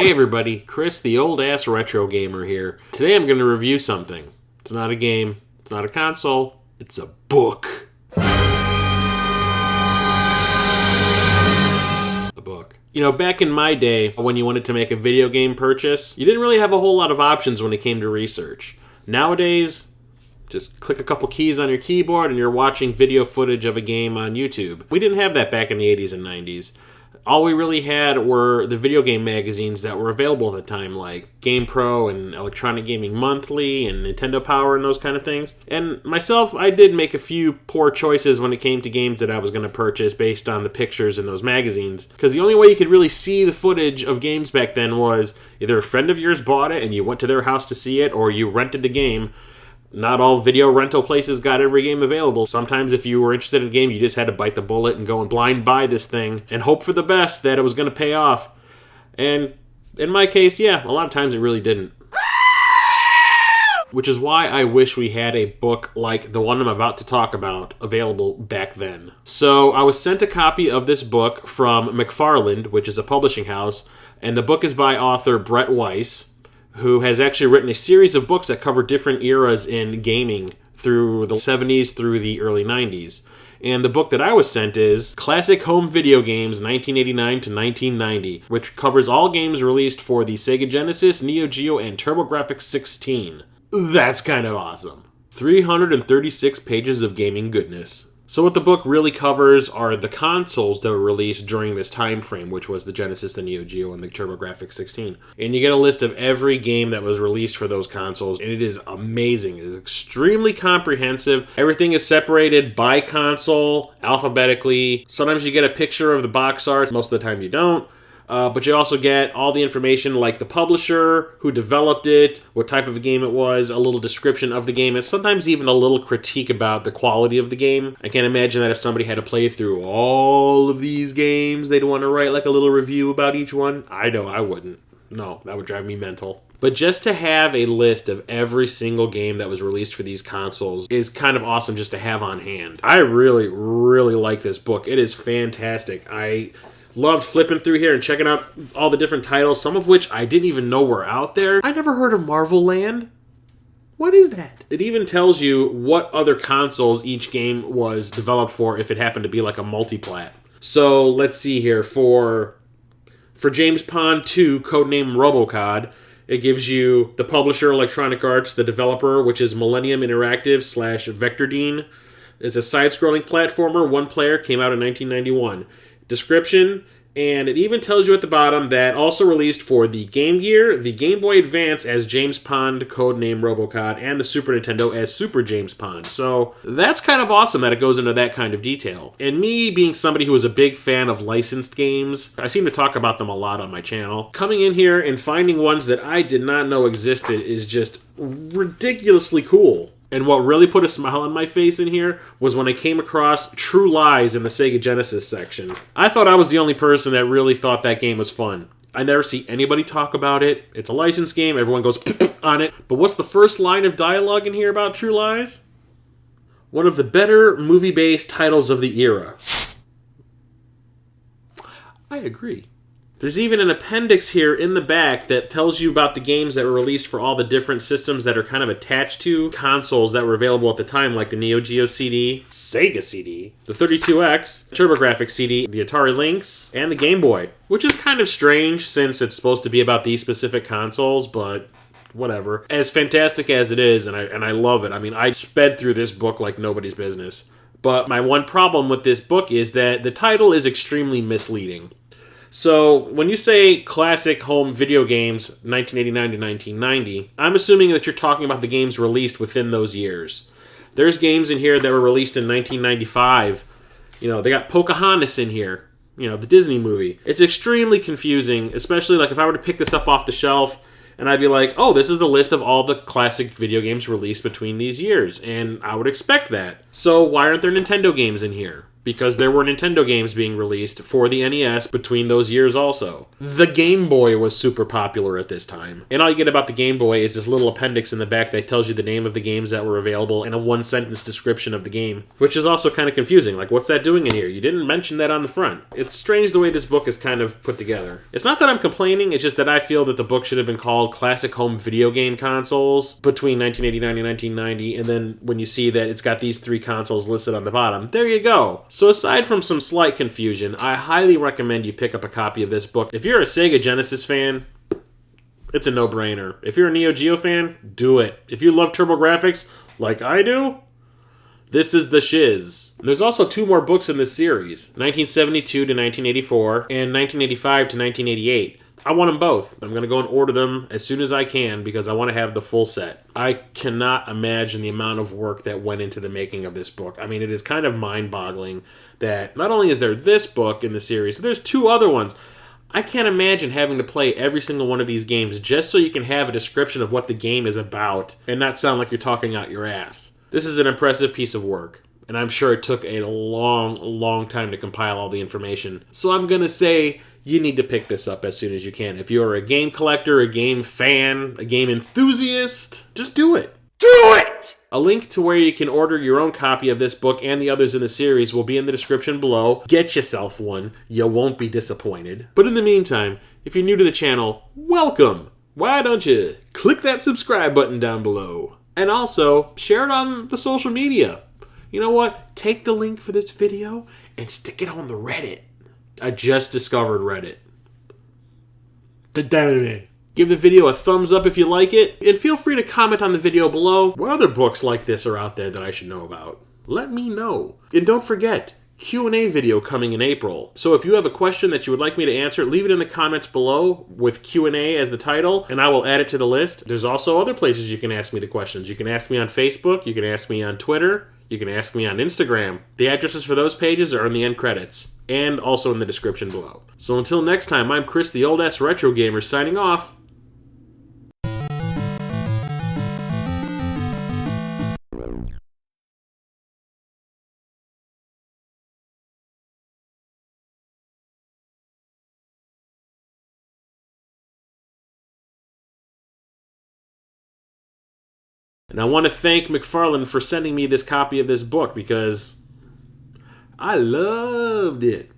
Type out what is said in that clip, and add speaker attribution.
Speaker 1: Hey everybody, Chris the old ass retro gamer here. Today I'm going to review something. It's not a game, it's not a console, it's a book. A book. You know, back in my day, when you wanted to make a video game purchase, you didn't really have a whole lot of options when it came to research. Nowadays, just click a couple keys on your keyboard and you're watching video footage of a game on YouTube. We didn't have that back in the 80s and 90s. All we really had were the video game magazines that were available at the time, like GamePro and Electronic Gaming Monthly and Nintendo Power and those kind of things. And myself, I did make a few poor choices when it came to games that I was going to purchase based on the pictures in those magazines. Because the only way you could really see the footage of games back then was either a friend of yours bought it and you went to their house to see it, or you rented the game. Not all video rental places got every game available. Sometimes if you were interested in a game, you just had to bite the bullet and go and blind buy this thing and hope for the best that it was going to pay off. And in my case, yeah, a lot of times it really didn't. Which is why I wish we had a book like the one I'm about to talk about available back then. So I was sent a copy of this book from McFarland, which is a publishing house, and the book is by author Brett Weiss, who has actually written a series of books that cover different eras in gaming through the 70s through the early 90s. And the book that I was sent is Classic Home Video Games 1989 to 1990, which covers all games released for the Sega Genesis, Neo Geo, and TurboGrafx-16. That's kind of awesome. 336 pages of gaming goodness. So what the book really covers are the consoles that were released during this time frame, which was the Genesis, the Neo Geo, and the TurboGrafx-16. And you get a list of every game that was released for those consoles, and it is amazing. It is extremely comprehensive. Everything is separated by console, alphabetically. Sometimes you get a picture of the box art, most of the time you don't. But you also get all the information like the publisher, who developed it, what type of a game it was, a little description of the game, and sometimes even a little critique about the quality of the game. I can't imagine that if somebody had to play through all of these games, they'd want to write like a little review about each one. I know I wouldn't. No, that would drive me mental. But just to have a list of every single game that was released for these consoles is kind of awesome just to have on hand. I really, really like this book. It is fantastic. I loved flipping through here and checking out all the different titles, some of which I didn't even know were out there. I never heard of Marvel Land. What is that? It even tells you what other consoles each game was developed for if it happened to be like a multi-plat. So let's see here. For James Pond 2, codename Robocod, it gives you the publisher, Electronic Arts, the developer, which is Millennium Interactive / Vectordine. It's a side-scrolling platformer, one player, came out in 1991. Description, and it even tells you at the bottom that also released for the Game Gear, the Game Boy Advance as James Pond, codename Robocod, and the Super Nintendo as Super James Pond. So that's kind of awesome that it goes into that kind of detail. And me being somebody who is a big fan of licensed games, I seem to talk about them a lot on my channel. Coming in here and finding ones that I did not know existed is just ridiculously cool. And what really put a smile on my face in here was when I came across True Lies in the Sega Genesis section. I thought I was the only person that really thought that game was fun. I never see anybody talk about it. It's a licensed game. Everyone goes on it. But what's the first line of dialogue in here about True Lies? One of the better movie-based titles of the era. I agree. There's even an appendix here in the back that tells you about the games that were released for all the different systems that are kind of attached to consoles that were available at the time, like the Neo Geo CD, Sega CD, the 32X, TurboGrafx-CD, the Atari Lynx, and the Game Boy. Which is kind of strange since it's supposed to be about these specific consoles, but whatever. As fantastic as it is, and I love it. I mean, I sped through this book like nobody's business. But my one problem with this book is that the title is extremely misleading. So, when you say Classic Home Video Games 1989 to 1990, I'm assuming that you're talking about the games released within those years. There's games in here that were released in 1995. You know, they got Pocahontas in here. You know, the Disney movie. It's extremely confusing, especially like if I were to pick this up off the shelf and I'd be like, oh, this is the list of all the classic video games released between these years. And I would expect that. So, why aren't there Nintendo games in here? because there were Nintendo games being released for the NES between those years also. The Game Boy was super popular at this time. And all you get about the Game Boy is this little appendix in the back that tells you the name of the games that were available and a one-sentence description of the game, which is also kind of confusing. Like, what's that doing in here? You didn't mention that on the front. It's strange the way this book is kind of put together. It's not that I'm complaining, it's just that I feel that the book should have been called Classic Home Video Game Consoles between 1989 and 1990, and then when you see that it's got these 3 consoles listed on the bottom, there you go. So aside from some slight confusion, I highly recommend you pick up a copy of this book. If you're a Sega Genesis fan, it's a no-brainer. If you're a Neo Geo fan, do it. If you love TurboGrafx, like I do, this is the shiz. There's also 2 more books in this series, 1972 to 1984 and 1985 to 1988. I want them both. I'm going to go and order them as soon as I can because I want to have the full set. I cannot imagine the amount of work that went into the making of this book. I mean, it is kind of mind-boggling that not only is there this book in the series, but there's 2 other ones. I can't imagine having to play every single one of these games just so you can have a description of what the game is about and not sound like you're talking out your ass. This is an impressive piece of work, and I'm sure it took a long, long time to compile all the information. So I'm going to say you need to pick this up as soon as you can. If you're a game collector, a game fan, a game enthusiast, just do it. Do it! A link to where you can order your own copy of this book and the others in the series will be in the description below. Get yourself one. You won't be disappointed. But in the meantime, if you're new to the channel, welcome. Why don't you click that subscribe button down below? And also, share it on the social media. You know what? Take the link for this video and stick it on the Reddit. I just discovered Reddit. Give the video a thumbs up if you like it, and feel free to comment on the video below what other books like this are out there that I should know about. Let me know. And don't forget, Q&A video coming in April. So if you have a question that you would like me to answer, leave it in the comments below with Q&A as the title, and I will add it to the list. There's also other places you can ask me the questions. You can ask me on Facebook, you can ask me on Twitter, you can ask me on Instagram. The addresses for those pages are in the end credits, and also in the description below. So until next time, I'm Chris the Old Ass Retro Gamer signing off. And I want to thank McFarland for sending me this copy of this book because I loved it.